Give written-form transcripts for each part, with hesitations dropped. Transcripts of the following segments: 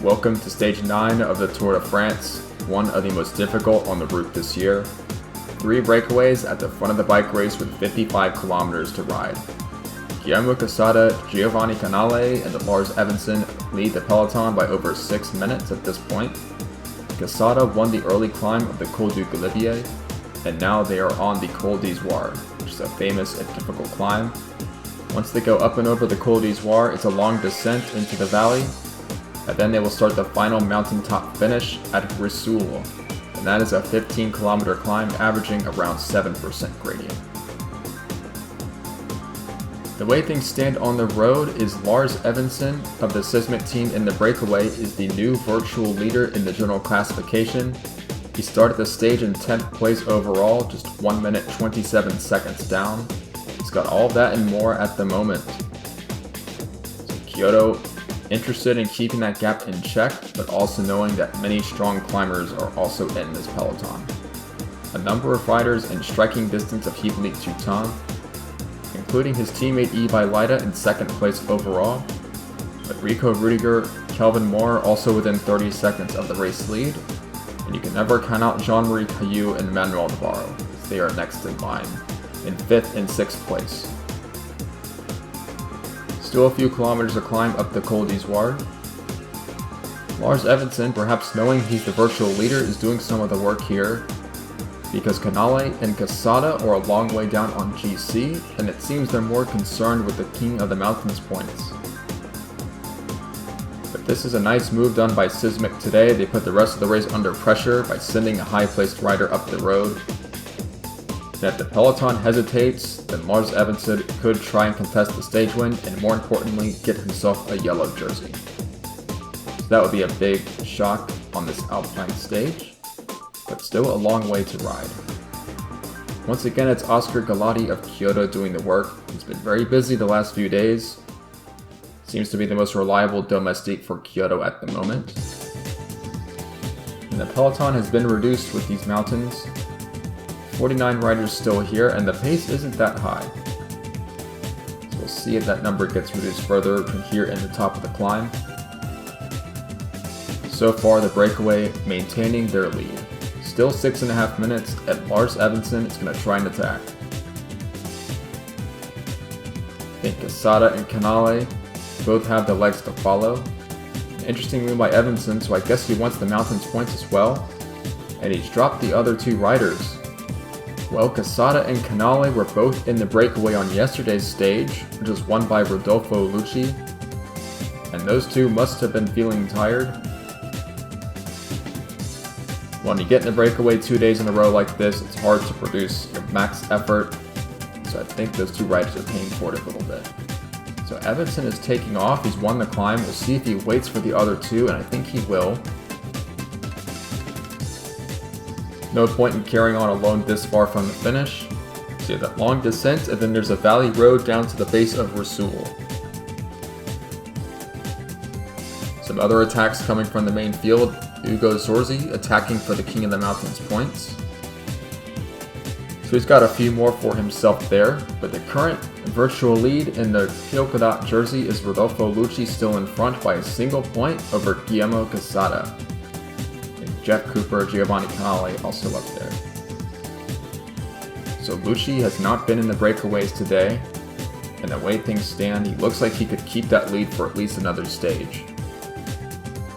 Welcome to stage 9 of the Tour de France, one of the most difficult on the route this year. 3 breakaways at the front of the bike race with 55 kilometers to ride. Guillermo Casada, Giovanni Canale, and Lars Evensen lead the peloton by over 6 minutes at this point. Casada won the early climb of the Col du Galibier, and now they are on the Col d'Izoire, which is a famous and difficult climb. Once they go up and over the Col d'Izoire, it's a long descent into the valley, and then they will start the final mountaintop finish at Rissoul, and that is a 15-kilometer climb averaging around 7% gradient. The way things stand on the road is Lars Evensen of the Sismic team in the breakaway is the new virtual leader in the general classification. He started the stage in 10th place overall, just 1 minute 27 seconds down. He's got all that and more at the moment. So Kyoto interested in keeping that gap in check, but also knowing that many strong climbers are also in this peloton. A number of riders in striking distance of Hippolyte Toutain, including his teammate Ibai Leida in 2nd place overall, but Rico Rudiger, Kelvin Moore also within 30 seconds of the race lead, and you can never count out Jean-Marie Caillou and Manuel Navarro, as they are next in line, in 5th and 6th place. Still a few kilometers to climb up the Col d'Izoire. Lars Evensen, perhaps knowing he's the virtual leader, is doing some of the work here, because Canale and Casada are a long way down on GC, and it seems they're more concerned with the King of the Mountains points. But this is a nice move done by Sismic today. They put the rest of the race under pressure by sending a high-placed rider up the road. And if the peloton hesitates, then Lars Evensen could try and contest the stage win, and more importantly, get himself a yellow jersey. So that would be a big shock on this Alpine stage, but still a long way to ride. Once again, it's Oscar Galati of Kyoto doing the work. He's been very busy the last few days. Seems to be the most reliable domestique for Kyoto at the moment. And the peloton has been reduced with these mountains. 49 riders still here, and the pace isn't that high. So we'll see if that number gets reduced further from here in the top of the climb. So far, the breakaway maintaining their lead. Still 6.5 minutes, and Lars Evensen is going to try and attack. I think Casada and Canale both have the legs to follow. An interesting move by Evensen, so I guess he wants the mountains points as well. And he's dropped the other 2 riders. Well, Casada and Canale were both in the breakaway on yesterday's stage, which was won by Rodolfo Lucci. And those 2 must have been feeling tired. When you get in the breakaway 2 days in a row like this, it's hard to produce your max effort. So I think those 2 riders are paying for it a little bit. So Evensen is taking off, he's won the climb. We'll see if he waits for the other 2, and I think he will. No point in carrying on alone this far from the finish. So you have that long descent, and then there's a valley road down to the base of Rissoul. Some other attacks coming from the main field. Ugo Zorzi attacking for the King of the Mountains points. So he's got a few more for himself there, but the current virtual lead in the polka dot jersey is Rodolfo Lucci still in front by a single point over Guillermo Casada. Jeff Cooper, Giovanni Canale also up there. So Lucci has not been in the breakaways today, and the way things stand, he looks like he could keep that lead for at least another stage.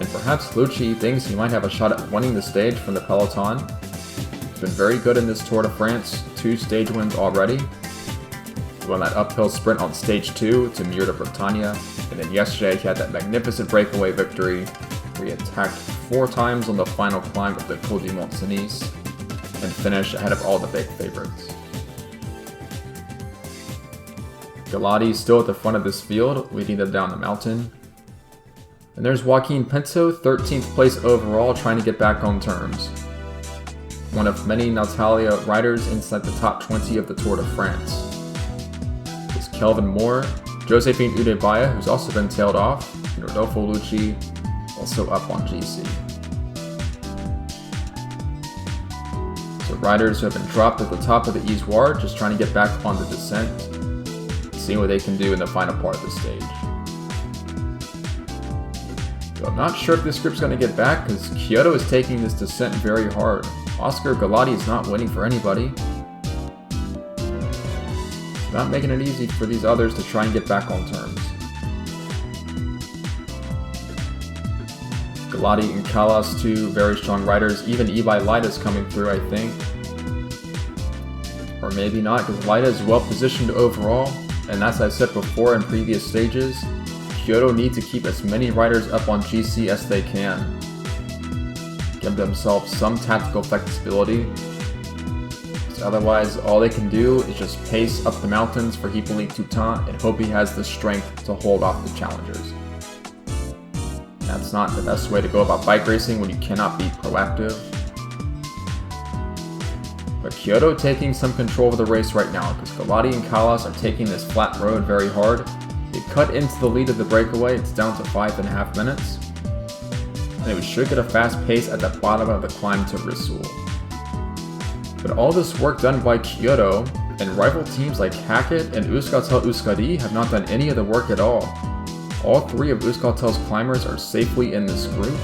And perhaps Lucci thinks he might have a shot at winning the stage from the peloton. He's been very good in this Tour de France, 2 stage wins already. He won that uphill sprint on stage 2 to Mur de Bretagne, and then yesterday he had that magnificent breakaway victory where he attacked 4 times on the final climb of the Col du Mont-Cenis and finished ahead of all the big favorites. Galati still at the front of this field, leading them down the mountain. And there's Joaquin Pinto, 13th place overall, trying to get back on terms. One of many Natalia riders inside the top 20 of the Tour de France. There's Kelvin Moore, Josephine Udebaya, who's also been tailed off, and Rodolfo Lucci, also up on GC. So riders who have been dropped at the top of the Izoire, just trying to get back on the descent, see what they can do in the final part of the stage. So I'm not sure if this group's going to get back, because Kyoto is taking this descent very hard. Oscar Galati is not winning for anybody. It's not making it easy for these others to try and get back on terms. Galati and Kalas, two very strong riders. Even Ibai Lida is coming through, I think. Or maybe not, because Lida is well positioned overall. And as I said before in previous stages, Kyoto need to keep as many riders up on GC as they can. Give themselves some tactical flexibility. Because otherwise, all they can do is just pace up the mountains for Hippolyte Toutain and hope he has the strength to hold off the challengers. That's not the best way to go about bike racing when you cannot be proactive. But Kyoto taking some control of the race right now, because Galati and Kalas are taking this flat road very hard. They cut into the lead of the breakaway, it's down to 5.5 minutes. And we should get a fast pace at the bottom of the climb to Rissul. But all this work done by Kyoto, and rival teams like Hackett and Euskaltel Euskadi have not done any of the work at all. All three of Euskaltel's climbers are safely in this group.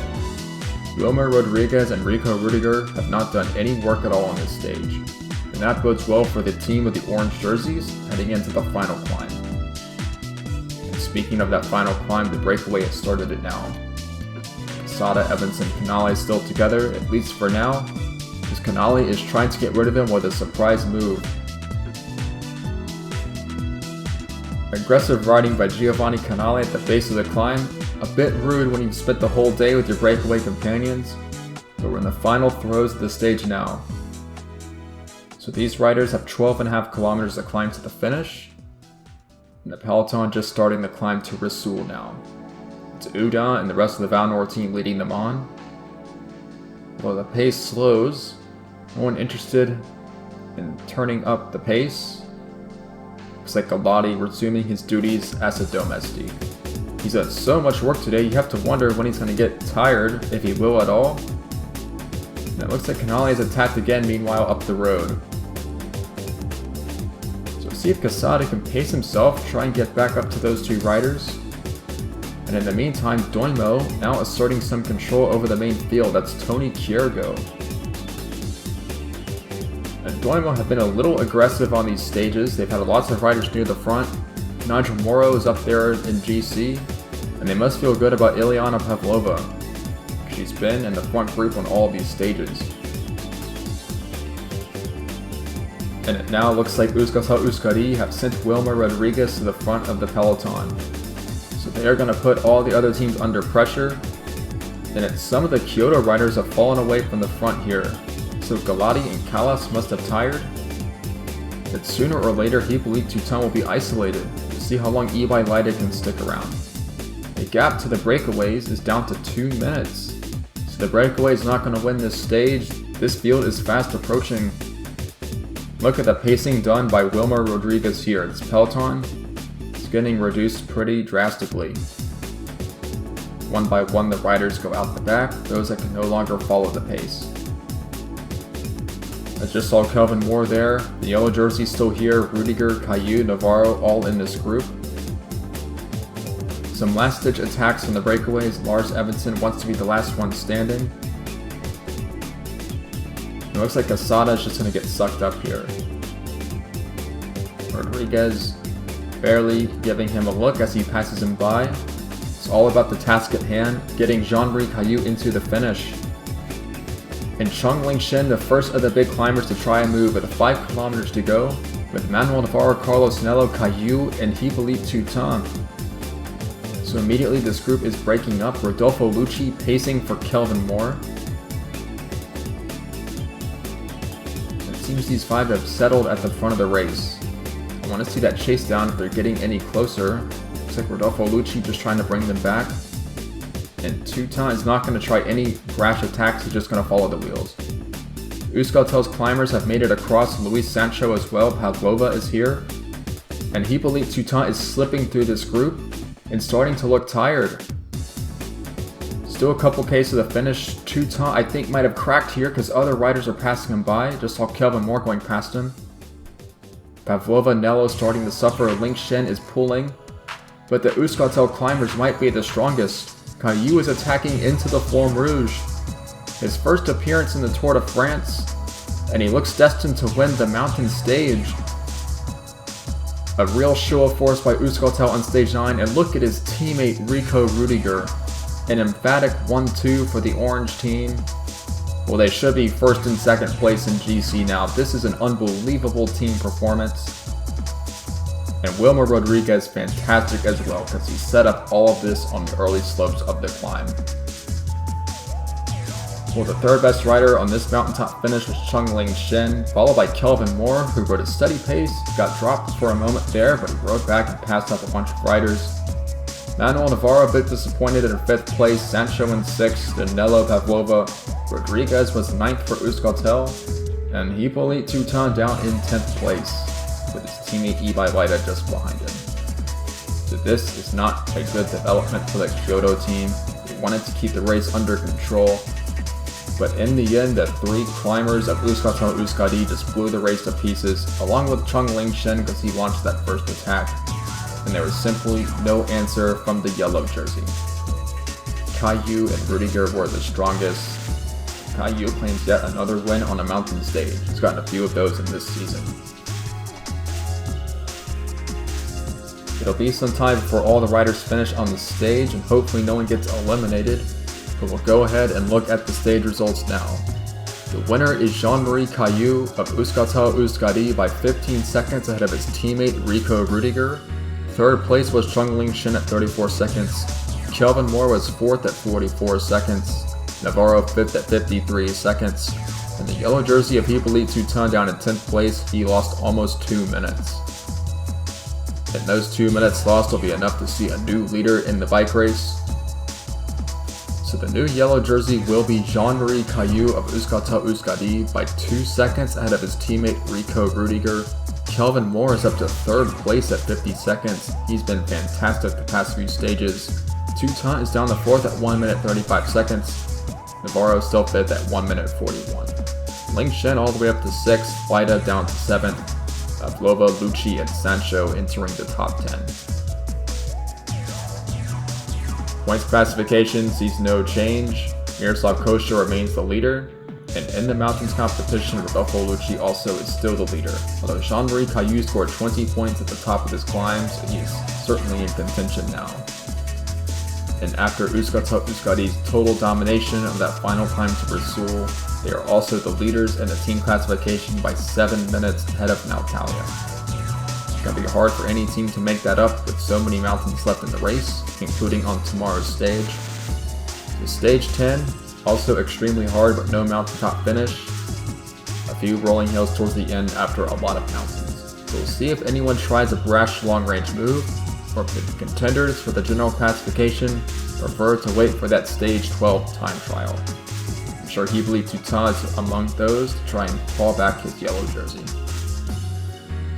Wilmer Rodriguez and Rico Rudiger have not done any work at all on this stage, and that bodes well for the team with the orange jerseys heading into the final climb. And speaking of that final climb, the breakaway has started it now. Sada, Evans, and Canale still together, at least for now, because Canale is trying to get rid of him with a surprise move. Aggressive riding by Giovanni Canale at the base of the climb. A bit rude when you've spent the whole day with your breakaway companions, but we're in the final throes of the stage now. So these riders have 12.5 kilometers to climb to the finish, and the peloton just starting the climb to Rissul now. It's Uda and the rest of the Val Nor team leading them on. While the pace slows, no one interested in turning up the pace. Looks like Galati resuming his duties as a domestique. He's done so much work today, you have to wonder when he's going to get tired, if he will at all. And it looks like Canale is attacked again, meanwhile, up the road. So see if Casada can pace himself, try and get back up to those two riders. And in the meantime, Doimo now asserting some control over the main field. That's Tony Kiergo. And Doimo have been a little aggressive on these stages. They've had lots of riders near the front. Nigel Moro is up there in GC, and they must feel good about Ileana Pavlova. She's been in the front group on all of these stages. And it now looks like Euskaltel Euskadi have sent Wilmer Rodriguez to the front of the peloton. So they are going to put all the other teams under pressure, and some of the Kyoto riders have fallen away from the front here. So Galati and Kalas must have tired. That sooner or later Hippolyte Toutain will be isolated to see how long Ibai Lida can stick around. The gap to the breakaways is down to 2 minutes, so the breakaway is not going to win this stage. This field is fast approaching. Look at the pacing done by Wilmer Rodriguez here. This peloton is getting reduced pretty drastically. One by one the riders go out the back, those that can no longer follow the pace. I just saw Kelvin Moore there, the yellow jersey still here, Rudiger, Caillou, Navarro all in this group. Some last ditch attacks from the breakaways. Lars Evensen wants to be the last one standing. It looks like Asada is just going to get sucked up here. Rodriguez barely giving him a look as he passes him by. It's all about the task at hand, getting Jean-Marie Caillou into the finish. And Chung Lingshen, the first of the big climbers to try and move with 5 kilometers to go, with Manuel Navarro, Carlos Nello, Caillou, and Hippolyte Toutain. So immediately this group is breaking up. Rodolfo Lucci pacing for Kelvin Moore. It seems these 5 have settled at the front of the race. I want to see that chase down if they're getting any closer. Looks like Rodolfo Lucci just trying to bring them back. And Toutain is not going to try any rash attacks, he's just going to follow the wheels. Euskaltel's climbers have made it across. Luis Sancho as well, Pavlova is here. And Hippolyte Toutain is slipping through this group and starting to look tired. Still a couple Ks to the finish. Toutain I think might have cracked here because other riders are passing him by. Just saw Kelvin Moore going past him. Pavlova, Nello starting to suffer. Lingshen is pulling. But the Euskaltel climbers might be the strongest. Caillou is attacking into the Flamme Rouge. His first appearance in the Tour de France, and he looks destined to win the mountain stage. A real show of force by Euskaltel on stage 9, and look at his teammate Rico Rudiger. An emphatic 1-2 for the orange team. Well, they should be first and second place in GC now. This is an unbelievable team performance. And Wilmer Rodriguez fantastic as well, because he set up all of this on the early slopes of the climb. Well, the third best rider on this mountaintop finish was Chongling Shen, followed by Kelvin Moore, who rode a steady pace, got dropped for a moment there, but he rode back and passed up a bunch of riders. Manuel Navarro a bit disappointed in 5th place, Sancho in 6th, Danilo Pavlova. Rodriguez was 9th for Euskaltel, and Hippolyte Toutain down in 10th place, with his teammate Ibai Leida just behind him. So this is not a good development for the Kyoto team. They wanted to keep the race under control, but in the end, the 3 climbers of Euskaltel Euskadi just blew the race to pieces, along with Chongling Shen because he launched that first attack, and there was simply no answer from the yellow jersey. Caillou and Rudiger were the strongest. Caillou claims yet another win on a mountain stage. He's gotten a few of those in this season. It'll be some time before all the riders finish on the stage, and hopefully no one gets eliminated. But we'll go ahead and look at the stage results now. The winner is Jean-Marie Caillou of Euskaltel Euskadi by 15 seconds ahead of his teammate Rico Rudiger. Third place was Chongling Shen at 34 seconds. Kelvin Moore was 4th at 44 seconds. Navarro 5th at 53 seconds. And the yellow jersey of Hippolyte Toutain down in 10th place, he lost almost 2 minutes. And those 2 minutes lost will be enough to see a new leader in the bike race. So the new yellow jersey will be Jean-Marie Caillou of Euskaltel Euskadi by 2 seconds ahead of his teammate Rico Rudiger. Kelvin Moore is up to 3rd place at 50 seconds. He's been fantastic the past few stages. Toutain is down to 4th at 1 minute 35 seconds. Navarro still 5th at 1 minute 41. Ling Shen all the way up to 6th, Leida down to 7th. Pavlova, Lucci, and Sancho entering the top 10. Points classification sees no change. Miroslav Kosha remains the leader, and in the mountains competition, Rodolfo Lucci also is still the leader, although Jean-Marie Caillou scored 20 points at the top of his climbs, and he's certainly in contention now. And after Euskaltel Euskadi's total domination of that final climb to Brazil, they are also the leaders in the team classification by 7 minutes ahead of Nautalia. It's going to be hard for any team to make that up with so many mountains left in the race, including on tomorrow's stage. So stage 10, also extremely hard but no mountaintop finish. A few rolling hills towards the end after a lot of mountains. So we'll see if anyone tries a brash long-range move, or if the contenders for the general classification prefer to wait for that stage 12 time trial. I'm sure Hippolyte Toutain is among those to try and claw back his yellow jersey.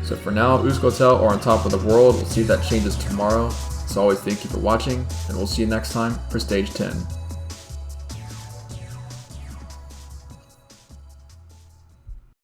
So for now, Euskaltel are on top of the world. We'll see if that changes tomorrow. As always, thank you for watching, and we'll see you next time for Stage 10.